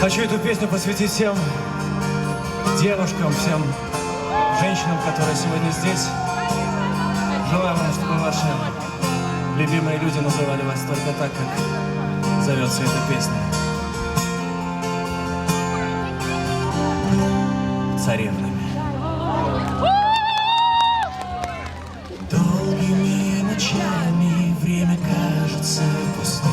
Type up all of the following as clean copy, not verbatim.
Хочу эту песню посвятить всем девушкам, всем женщинам, которые сегодня здесь. Желаю вам, чтобы ваши любимые люди называли вас только так, как зовется эта песня. Царевнами. Долгими ночами время кажется пустым.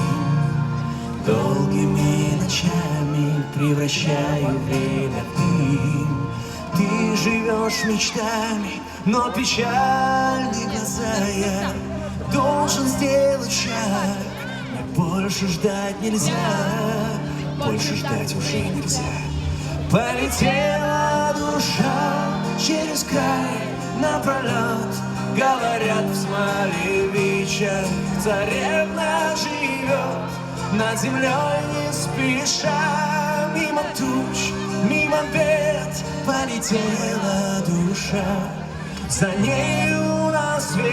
Долгими ночами превращаю время в дым. Ты живешь мечтами, но печальные глаза я должен сделать шаг. Но больше ждать нельзя, больше ждать уже нельзя. Полетела душа через край напролет. Говорят, в Смолевичах царевна живет. Над землей не спеша, мимо туч, мимо бед полетела душа, за нею на свет.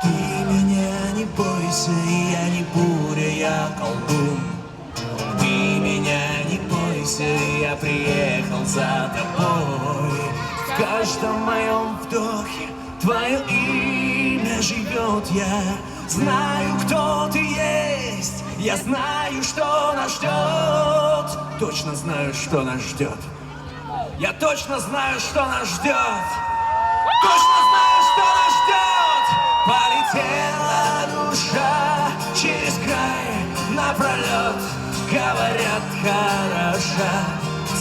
Ты меня не бойся, я не буря, я колдун. Ты меня не бойся, я приехал за тобой. В каждом моем вдохе твое имя живет. Я знаю, кто ты есть. Я знаю, что нас ждет. Точно знаю, что нас ждет. Я точно знаю, что нас ждет. Точно знаю, что нас ждет. Полетела душа через край напролет. Говорят, хороша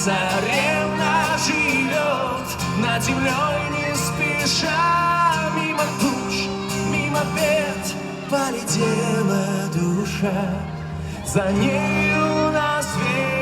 царевна живет. Над землей не спеша, мимо туч, мимо бед полетела душа, за нею на свет.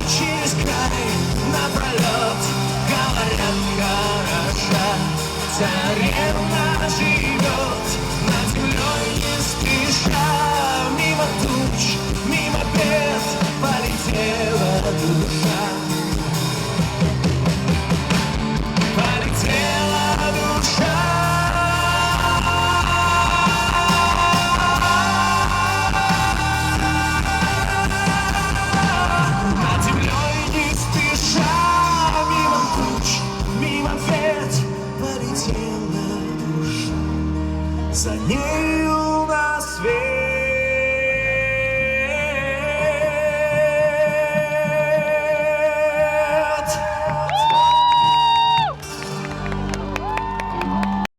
Через край напролет, говорят, хороша царевна.